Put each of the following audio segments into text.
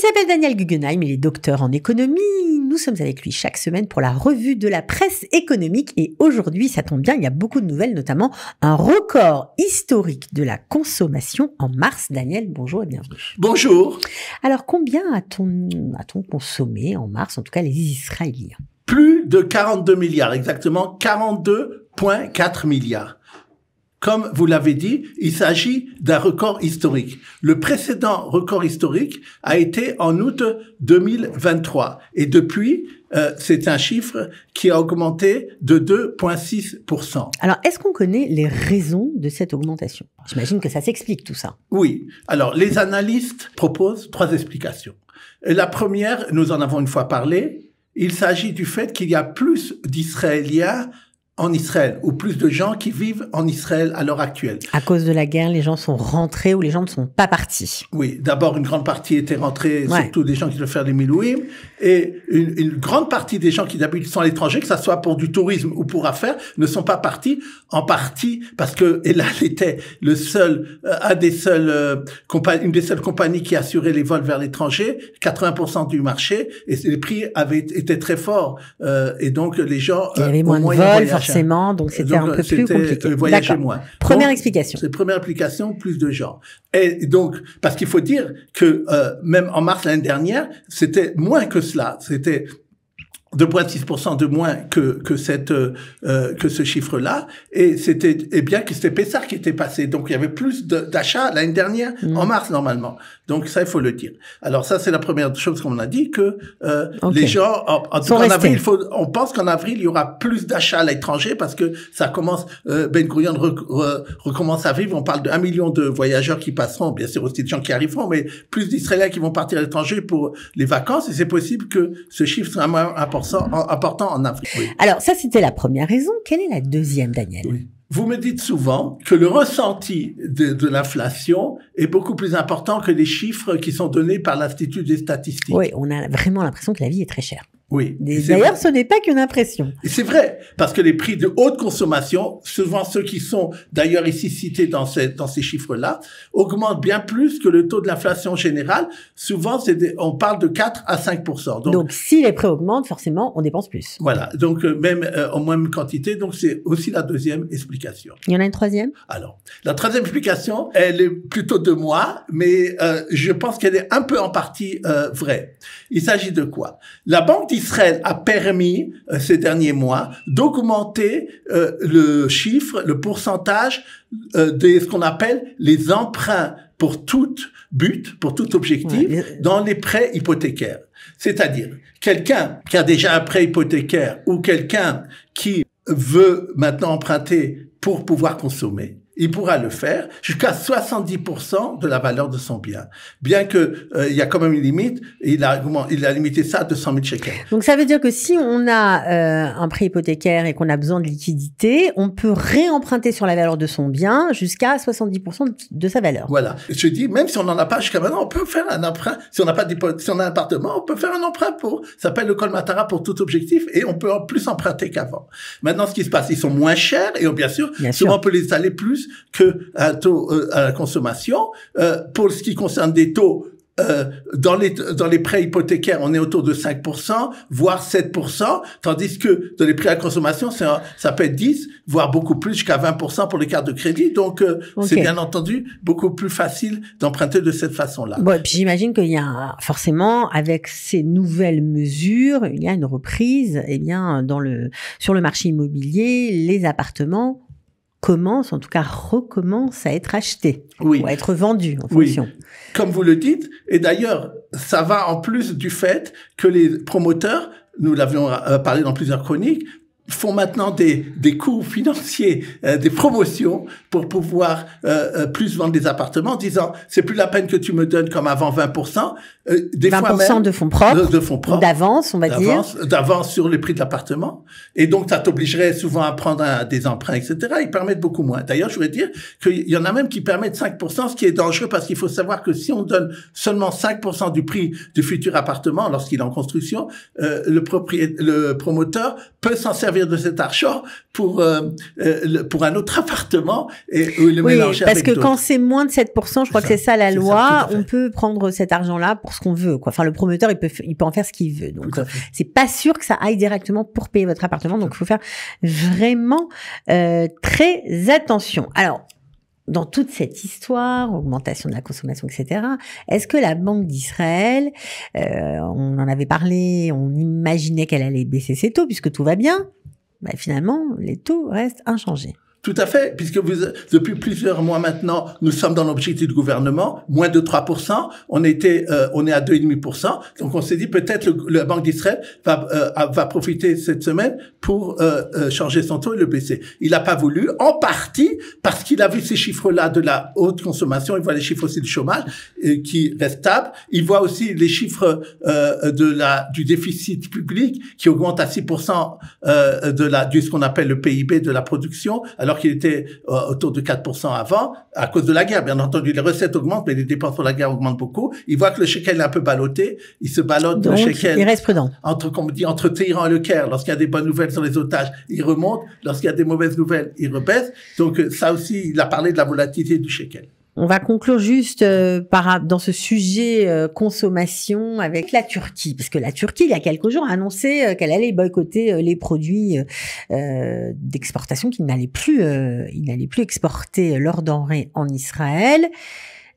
s'appelle Daniel Guggenheim, il est docteur en économie. Nous sommes avec lui chaque semaine pour la revue de la presse économique. Et aujourd'hui, ça tombe bien, il y a beaucoup de nouvelles, notamment un record historique de la consommation en mars. Daniel, bonjour et bienvenue. Bonjour. Alors, combien a-t-on consommé en mars, en tout cas les Israéliens? Plus de 42 milliards, exactement 42,4 milliards. Comme vous l'avez dit, il s'agit d'un record historique. Le précédent record historique a été en août 2023. Et depuis, c'est un chiffre qui a augmenté de 2,6%. Alors, est-ce qu'on connaît les raisons de cette augmentation? J'imagine que ça s'explique tout ça. Oui. Alors, les analystes proposent 3 explications. La première, nous en avons une fois parlé, il s'agit du fait qu'il y a plus d'Israéliens en Israël, ou plus de gens qui vivent en Israël à l'heure actuelle. À cause de la guerre, les gens sont rentrés ou les gens ne sont pas partis. Oui, d'abord une grande partie était rentrée, surtout des gens qui veulent faire des milouïm, et une grande partie des gens qui d'habitude sont à l'étranger, que ça soit pour du tourisme ou pour affaires, ne sont pas partis, en partie parce que Elal était une des seules compagnies qui assurait les vols vers l'étranger, 80% du marché, et les prix étaient très forts, et donc les gens il y avait moins de vols, forcément, donc c'était un peu plus compliqué. Voyager moins. Première explication. C'est première explication, plus de gens. Et donc, parce qu'il faut dire que même en mars l'année dernière, c'était moins que cela. C'était 2,6% de moins que ce chiffre-là, et c'était bien que c'était Pessah qui était passé, donc il y avait plus d'achats l'année dernière en mars normalement. Donc ça il faut le dire. Alors ça c'est la première chose qu'on a dit, que les gens en avril, on pense qu'en avril il y aura plus d'achats à l'étranger parce que ça commence, Ben Gurion recommence à vivre. On parle de 1 million de voyageurs qui passeront, bien sûr aussi de gens qui arriveront, mais plus d'Israéliens qui vont partir à l'étranger pour les vacances, et c'est possible que ce chiffre soit moins important en avril. Oui. Alors ça c'était la première raison. Quelle est la deuxième, Daniel? Oui. Vous me dites souvent que le ressenti de l'inflation est beaucoup plus important que les chiffres qui sont donnés par l'Institut des statistiques. Oui, on a vraiment l'impression que la vie est très chère. Oui. D'ailleurs, ce n'est pas qu'une impression. Et c'est vrai, parce que les prix de haute consommation, souvent ceux qui sont d'ailleurs ici cités dans ces chiffres-là, augmentent bien plus que le taux de l'inflation générale. Souvent, on parle de 4 à 5%. Donc, si les prix augmentent, forcément, on dépense plus. Voilà. Donc, même en même quantité. Donc, c'est aussi la deuxième explication. Il y en a une troisième? Alors, la troisième explication, elle est plutôt de moi, mais je pense qu'elle est un peu en partie vraie. Il s'agit de quoi? La Banque d'Israël a permis ces derniers mois d'augmenter le pourcentage de ce qu'on appelle les emprunts pour tout but, pour tout objectif, dans les prêts hypothécaires. C'est-à-dire, quelqu'un qui a déjà un prêt hypothécaire ou quelqu'un qui veut maintenant emprunter pour pouvoir consommer, il pourra le faire jusqu'à 70% de la valeur de son bien. Bien que il y a quand même une limite, il a limité ça à 200 000 shekels. Donc ça veut dire que si on a un prêt hypothécaire et qu'on a besoin de liquidité, on peut réemprunter sur la valeur de son bien jusqu'à 70% de sa valeur. Voilà. Je dis, même si on n'en a pas jusqu'à maintenant, on peut faire un emprunt. Si on n'a pas si on a un appartement, on peut faire un emprunt ça s'appelle le Kol Matara pour tout objectif, et on peut en plus emprunter qu'avant. Maintenant, ce qui se passe, ils sont moins chers, et bien sûr, souvent on peut les étaler plus que un taux à la consommation. Pour ce qui concerne des taux dans les prêts hypothécaires, on est autour de 5%, voire 7%, tandis que dans les prêts à la consommation, ça peut être 10, voire beaucoup plus, jusqu'à 20% pour les cartes de crédit. Donc, c'est bien entendu beaucoup plus facile d'emprunter de cette façon-là. Bon, et puis j'imagine qu'il y a forcément, avec ces nouvelles mesures, il y a une reprise, sur le marché immobilier, les appartements recommencent à être achetés, ou à être vendus en fonction. Oui. Comme vous le dites, et d'ailleurs, ça va en plus du fait que les promoteurs, nous l'avions parlé dans plusieurs chroniques, font maintenant des coûts financiers, des promotions pour pouvoir plus vendre des appartements, en disant c'est plus la peine que tu me donnes comme avant 20%, des 20% fois même, de fonds propres, d'avance, on va dire. D'avance sur les prix de l'appartement. Et donc, ça t'obligerait souvent à prendre des emprunts, etc. Ils permettent beaucoup moins. D'ailleurs, je voudrais dire qu'il y en a même qui permettent 5%, ce qui est dangereux parce qu'il faut savoir que si on donne seulement 5% du prix du futur appartement lorsqu'il est en construction, le promoteur peut s'en servir de cet argent pour un autre appartement et le mélanger parce avec que d'autres. quand c'est moins de 7%, je crois que c'est ça la loi, on peut prendre cet argent-là pour ce qu'on veut, quoi. Enfin, le promoteur, il peut en faire ce qu'il veut. Donc, c'est pas sûr que ça aille directement pour payer votre appartement. Donc, il faut faire vraiment très attention. Alors, dans toute cette histoire, augmentation de la consommation, etc., est-ce que la Banque d'Israël, on en avait parlé, on imaginait qu'elle allait baisser ses taux puisque tout va bien, bah, finalement, les taux restent inchangés. Tout à fait, puisque depuis plusieurs mois maintenant, nous sommes dans l'objectif du gouvernement, moins de 3%. On est à 2,5%. Donc on s'est dit peut-être la Banque d'Israël va profiter cette semaine pour changer son taux et le baisser. Il n'a pas voulu, en partie parce qu'il a vu ces chiffres-là de la haute consommation. Il voit les chiffres aussi du chômage qui reste stable. Il voit aussi les chiffres du déficit public qui augmente à 6% de ce qu'on appelle le PIB de la production, alors qu'il était autour de 4% avant, à cause de la guerre. Bien entendu, les recettes augmentent, mais les dépenses pour la guerre augmentent beaucoup. Il voit que le shekel est un peu ballotté. Il se ballotte le shekel. Il reste prudent. Entre Téhéran et le Caire. Lorsqu'il y a des bonnes nouvelles sur les otages, il remonte. Lorsqu'il y a des mauvaises nouvelles, il rebaisse. Donc, ça aussi, il a parlé de la volatilité du shekel. On va conclure juste dans ce sujet consommation avec la Turquie, parce que la Turquie, il y a quelques jours, a annoncé qu'elle allait boycotter les produits d'exportation, qu'il n'allait plus exporter leurs denrées en Israël.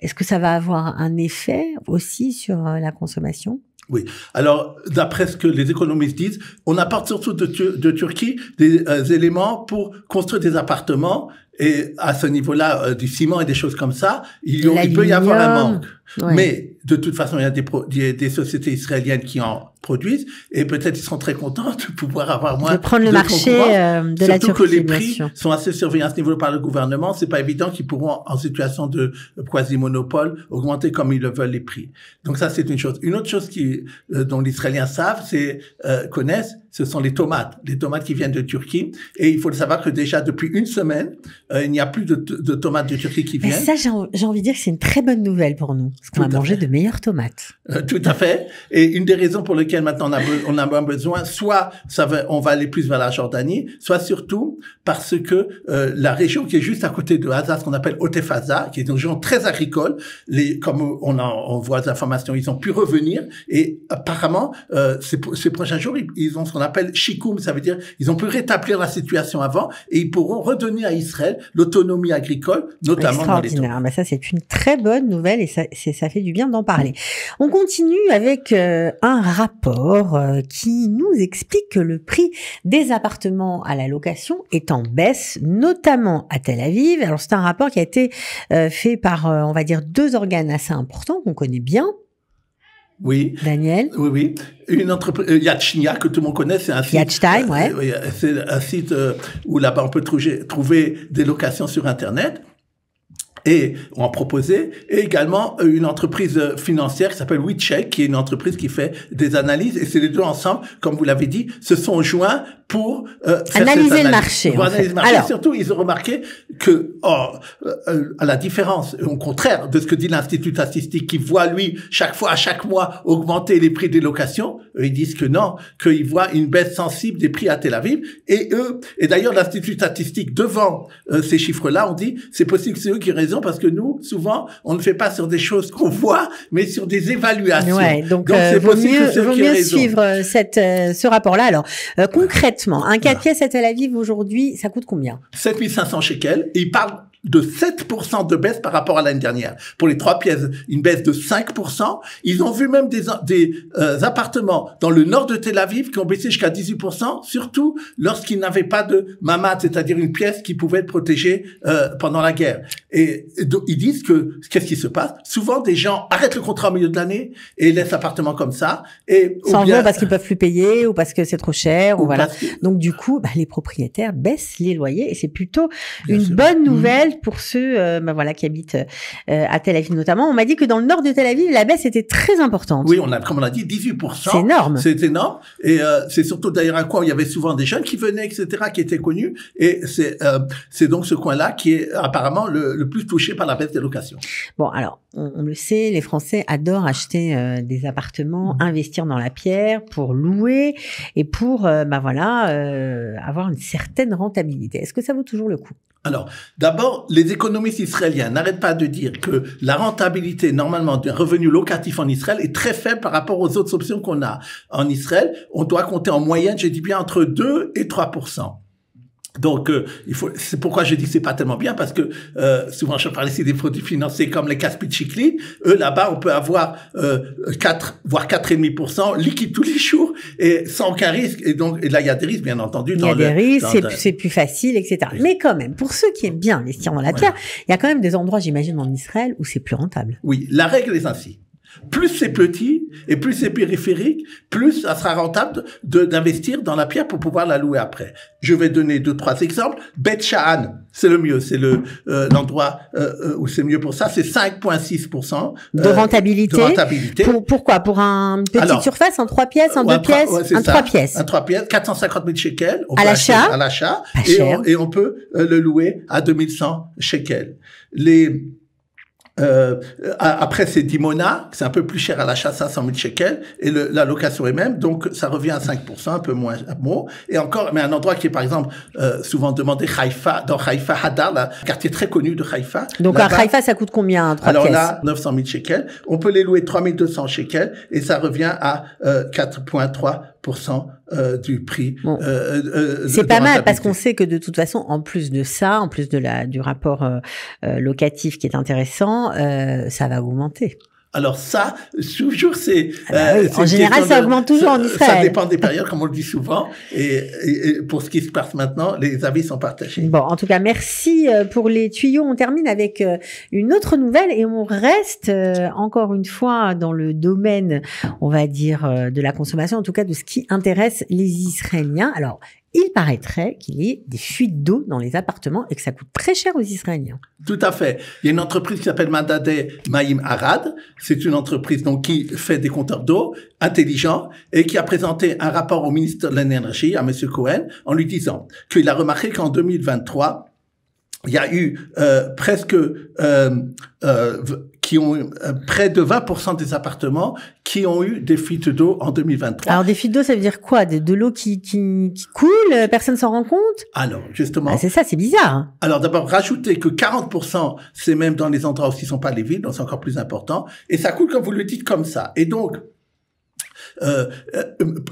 Est-ce que ça va avoir un effet aussi sur la consommation ? Oui. Alors, d'après ce que les économistes disent, on apporte surtout de Turquie des éléments pour construire des appartements. Et à ce niveau-là, du ciment et des choses comme ça, il peut y avoir un manque. Ouais. Mais de toute façon, il y a des sociétés israéliennes qui en produisent et peut-être ils seront très contents de pouvoir avoir moins de prendre le marché de la Turquie. Surtout que les prix sont assez surveillés à ce niveau par le gouvernement. C'est pas évident qu'ils pourront, en situation de quasi-monopole, augmenter comme ils le veulent les prix. Donc ça, c'est une chose. Une autre chose dont les Israéliens savent, connaissent, ce sont les tomates qui viennent de Turquie. Et il faut le savoir que déjà depuis une semaine, il n'y a plus de tomates de Turquie qui viennent. Et ça, j'ai envie de dire que c'est une très bonne nouvelle pour nous, parce qu'on va manger de meilleures tomates. Tout à fait. Et une des raisons pour lesquelles maintenant on a besoin, soit on va aller plus vers la Jordanie, soit surtout parce que la région qui est juste à côté de Gaza, ce qu'on appelle Otef-Haza, qui est une région très agricole, comme on voit des informations, ils ont pu revenir et apparemment ces prochains jours, ils ont ce qu'on appelle shikoum, ça veut dire ils ont pu rétablir la situation avant et ils pourront redonner à Israël l'autonomie agricole, notamment dans les tomates. Mais ça, c'est une très bonne nouvelle et ça fait du bien d'en parler. On continue avec un rapport qui nous explique que le prix des appartements à la location est en baisse, notamment à Tel Aviv. Alors, c'est un rapport qui a été fait par, on va dire, deux organes assez importants qu'on connaît bien. Oui. Daniel. Oui. Une entreprise, Yad Shnia, que tout le monde connaît, c'est un site. Yad Shnia, ouais. C'est un site où là-bas on peut trouver des locations sur Internet. Et on a proposé, et également une entreprise financière qui s'appelle WeCheck, qui est une entreprise qui fait des analyses, et c'est les deux ensemble, comme vous l'avez dit, se sont joints pour analyser le marché. Pour analyser le marché. Alors, surtout, ils ont remarqué que, à la différence, au contraire de ce que dit l'Institut statistique, qui voit lui à chaque mois augmenter les prix des locations, ils disent que non, qu'ils voient une baisse sensible des prix à Tel Aviv. Et d'ailleurs, l'Institut statistique devant ces chiffres-là, on dit c'est possible que c'est eux qui ont raison parce que nous, souvent, on ne fait pas sur des choses qu'on voit, mais sur des évaluations. Ouais, donc c'est possible que c'est eux qui ont raison. Suivre ce rapport-là. Alors, concrètement, un 4 pièces à Tel Aviv aujourd'hui, ça coûte combien? 7500 shekels. Et il parle de 7% de baisse par rapport à l'année dernière. Pour les 3 pièces, une baisse de 5%. Ils ont vu même des appartements dans le nord de Tel Aviv qui ont baissé jusqu'à 18%, surtout lorsqu'ils n'avaient pas de mamad, c'est-à-dire une pièce qui pouvait être protégée pendant la guerre. Et donc, ils disent que qu'est-ce qui se passe? Souvent, des gens arrêtent le contrat au milieu de l'année et laissent l'appartement comme ça. Et s'en vont parce qu'ils peuvent plus payer ou parce que c'est trop cher ou voilà. Donc du coup, les propriétaires baissent les loyers et c'est plutôt une bonne nouvelle pour ceux qui habitent à Tel Aviv notamment. On m'a dit que dans le nord de Tel Aviv, la baisse était très importante. Oui, comme on a dit, 18%. C'est énorme. C'est énorme. Et c'est surtout d'ailleurs un coin où il y avait souvent des jeunes qui venaient, etc., qui étaient connus. Et c'est donc ce coin-là qui est apparemment le plus touché par la baisse des locations. Bon, alors, on le sait, les Français adorent acheter des appartements, investir dans la pierre pour louer et pour avoir une certaine rentabilité. Est-ce que ça vaut toujours le coup? Alors, d'abord, les économistes israéliens n'arrêtent pas de dire que la rentabilité, normalement, d'un revenu locatif en Israël est très faible par rapport aux autres options qu'on a. En Israël, on doit compter en moyenne, je dis bien, entre 2 et 3%. Donc, c'est pourquoi je dis que c'est pas tellement bien, parce que souvent je parle ici des produits financiers comme les Caspit Chiclin. Eux, là-bas, on peut avoir 4, voire 4,5% liquide tous les jours et sans aucun risque. Et donc, et là, il y a des risques, bien entendu. Il y a des risques, c'est plus facile, etc. Oui. Mais quand même, pour ceux qui aiment bien investir dans la pierre, il y a quand même des endroits, j'imagine, en Israël où c'est plus rentable. Oui, la règle est ainsi. Plus c'est petit et plus c'est périphérique, plus ça sera rentable d'investir dans la pierre pour pouvoir la louer après. Je vais donner 2-3 exemples. Beth Sha'an, c'est le mieux, c'est l'endroit où c'est mieux pour ça, c'est 5,6% de rentabilité. De rentabilité. Pourquoi? Pour une petite surface, en 3 pièces, en 2 pièces, en 3 pièces. En 3 pièces, 450 000 shekels. À l'achat. À l'achat. Et on peut le louer à 2100 shekels. Après, c'est Dimona, c'est un peu plus cher à l'achat, 500 000 shekels, et la location est même, donc ça revient à 5%, un peu moins bon. Et encore, mais un endroit qui est, par exemple, souvent demandé, Haïfa, dans Haïfa, Hadar, un quartier très connu de Haïfa. Donc à Haïfa, ça coûte combien, 3 Alors pièces? là, 900 000 shekels. On peut les louer 3200 shekels, et ça revient à 4,3% du prix. Bon. C'est pas mal, parce qu'on sait que de toute façon, en plus de ça, en plus du rapport locatif qui est intéressant, ça va augmenter. Alors ça, toujours c'est... oui, en général, ça augmente toujours en Israël. Ça dépend des périodes, comme on le dit souvent. Et pour ce qui se passe maintenant, les avis sont partagés. Bon, en tout cas, merci pour les tuyaux. On termine avec une autre nouvelle et on reste encore une fois dans le domaine, on va dire, de la consommation, en tout cas de ce qui intéresse les Israéliens. Alors, il paraîtrait qu'il y ait des fuites d'eau dans les appartements et que ça coûte très cher aux Israéliens. Tout à fait. Il y a une entreprise qui s'appelle Madadeh Maïm Arad. C'est une entreprise donc qui fait des compteurs d'eau intelligents et qui a présenté un rapport au ministre de l'Énergie, à M. Cohen, en lui disant qu'il a remarqué qu'en 2023, il y a eu presque près de 20% des appartements qui ont eu des fuites d'eau en 2023. Alors des fuites d'eau, ça veut dire quoi? De l'eau qui coule, personne s'en rend compte? Alors justement. C'est ça, c'est bizarre. Hein. Alors d'abord, rajoutez que 40%, c'est même dans les endroits où ce ne sont pas les villes, donc c'est encore plus important. Et ça coule comme vous le dites comme ça. Et donc,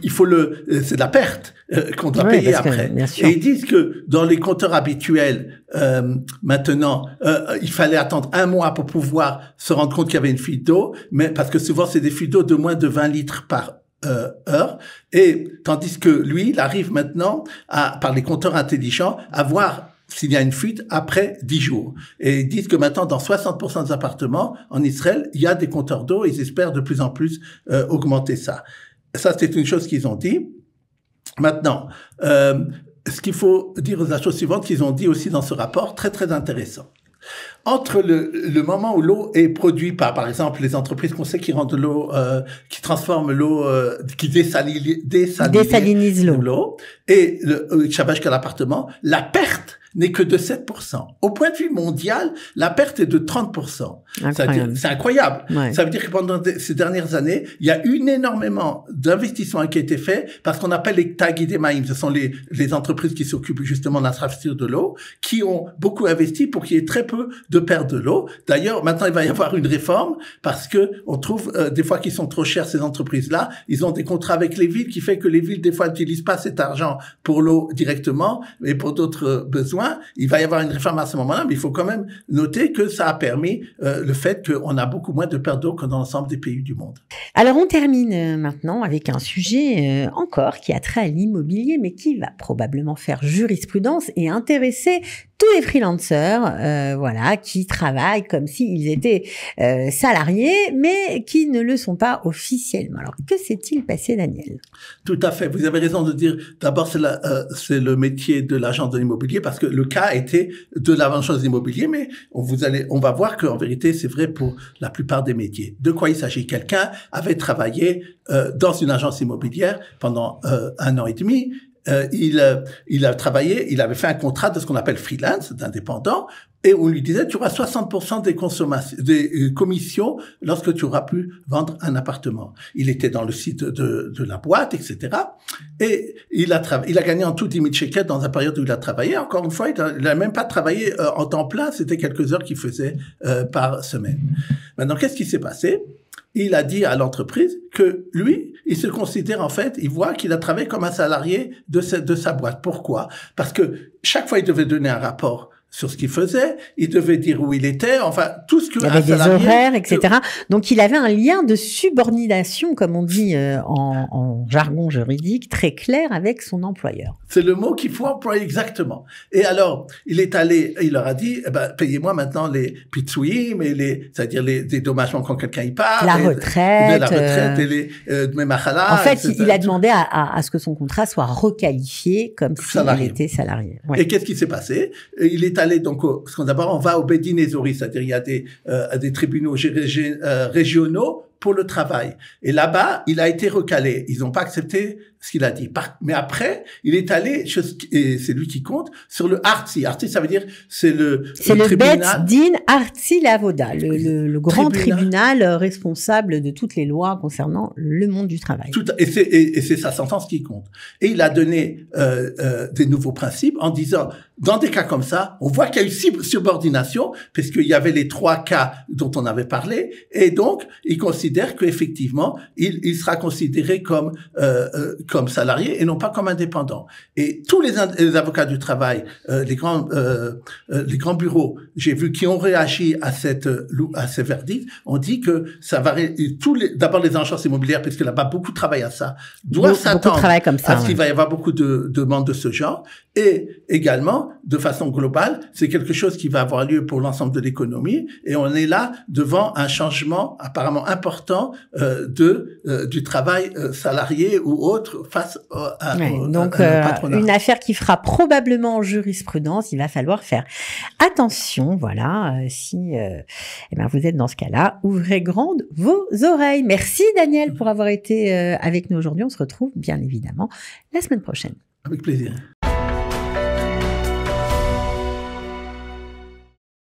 il faut c'est de la perte qu'on doit payer après. Et ils disent que dans les compteurs habituels, maintenant, il fallait attendre 1 mois pour pouvoir se rendre compte qu'il y avait une fuite d'eau, mais parce que souvent c'est des fuites d'eau de moins de 20 litres par heure. Et tandis que lui, il arrive maintenant par les compteurs intelligents à voir s'il y a une fuite après 10 jours. Et ils disent que maintenant, dans 60% des appartements en Israël, il y a des compteurs d'eau et ils espèrent de plus en plus augmenter ça. Ça, c'est une chose qu'ils ont dit. Maintenant, ce qu'il faut dire aux la chose suivante qu'ils ont dit aussi dans ce rapport, très, très intéressant. Entre le moment où l'eau est produite par exemple, les entreprises qu'on sait qui rendent de l'eau, qui transforment l'eau, qui désalinisent l'eau, et le chavage qu'à l'appartement, la perte n'est que de 7%. Au point de vue mondial, la perte est de 30%. C'est incroyable. Ouais. Ça veut dire que pendant ces dernières années, il y a eu énormément d'investissements qui a été fait parce qu'on appelle les Tagidei Maïm. Ce sont les entreprises qui s'occupent justement de l'infrastructure de l'eau, qui ont beaucoup investi pour qu'il y ait très peu de perte de l'eau. D'ailleurs, maintenant, il va y avoir une réforme parce que on trouve des fois qu'ils sont trop chers, ces entreprises-là. Ils ont des contrats avec les villes qui fait que les villes, des fois, n'utilisent pas cet argent pour l'eau directement, mais pour d'autres besoins. Il va y avoir une réforme à ce moment-là, mais il faut quand même noter que ça a permis le fait qu'on a beaucoup moins de pertes d'eau que dans l'ensemble des pays du monde. Alors, on termine maintenant avec un sujet encore qui a trait à l'immobilier, mais qui va probablement faire jurisprudence et intéresser tous les freelancers, voilà, qui travaillent comme s'ils étaient salariés, mais qui ne le sont pas officiellement. Alors, que s'est-il passé, Daniel? Tout à fait. Vous avez raison de dire. D'abord, c'est le métier de l'agence de l'immobilier, parce que le cas était de l'agence d'immobilier, mais on va voir qu'en vérité, c'est vrai pour la plupart des métiers. De quoi il s'agit? Quelqu'un avait travaillé dans une agence immobilière pendant 1 an et demi. Il a travaillé, il avait fait un contrat de ce qu'on appelle freelance, d'indépendant, Et on lui disait, tu auras 60% des commissions lorsque tu auras pu vendre un appartement. Il était dans le site de la boîte, etc. Et il a gagné en tout 10 000 shekels dans la période où il a travaillé. Encore une fois, il n'a même pas travaillé en temps plein, c'était quelques heures qu'il faisait par semaine. Maintenant, qu'est-ce qui s'est passé? Il a dit à l'entreprise que lui, il se considère en fait, il voit qu'il a travaillé comme un salarié de sa boîte. Pourquoi? Parce que chaque fois, il devait donner un rapport sur ce qu'il faisait, il devait dire où il était, enfin, tout ce que... Il y avait des horaires, etc. Donc, il avait un lien de subordination, comme on dit en jargon juridique, très clair avec son employeur. C'est le mot qu'il faut employer exactement. Et alors, il est allé, il leur a dit, eh ben, payez-moi maintenant les pitsouim, c'est-à-dire les dédommagements quand quelqu'un y part. La retraite. Et les memachala. En fait, il a demandé à ce que son contrat soit requalifié comme s'il était salarié. Ouais. Et qu'est-ce qui s'est passé? Il est allé donc, d'abord, on va au Bedin Ezori, c'est-à-dire il y a des tribunaux régionaux pour le travail. Et là-bas, il a été recalé. Ils n'ont pas accepté ce qu'il a dit. Mais après, il est allé, et c'est lui qui compte, sur le Artsi. Artsi, ça veut dire, c'est le tribunal. Bet Din Artsi Lavoda, le grand tribunal responsable de toutes les lois concernant le monde du travail. Et c'est sa sentence qui compte. Et il a donné des nouveaux principes en disant, dans des cas comme ça, on voit qu'il y a eu subordination, parce qu'il y avait les 3 cas dont on avait parlé, et donc, il considère qu'effectivement, il sera considéré comme salarié et non pas comme indépendant. Et tous les avocats du travail, les grands bureaux, j'ai vu qui ont réagi à ces verdicts, ont dit que ça va d'abord les agences immobilières, parce que là-bas beaucoup travaillent à ça, doivent s'attendre à ce qu'il va y avoir beaucoup de demandes de ce genre, et également, de façon globale, c'est quelque chose qui va avoir lieu pour l'ensemble de l'économie, et on est là devant un changement apparemment important du travail salarié ou autre face à patronat. Une affaire qui fera probablement jurisprudence. Il va falloir faire attention. Voilà, si vous êtes dans ce cas-là, ouvrez grandes vos oreilles. Merci Daniel pour avoir été avec nous aujourd'hui. On se retrouve bien évidemment la semaine prochaine. Avec plaisir.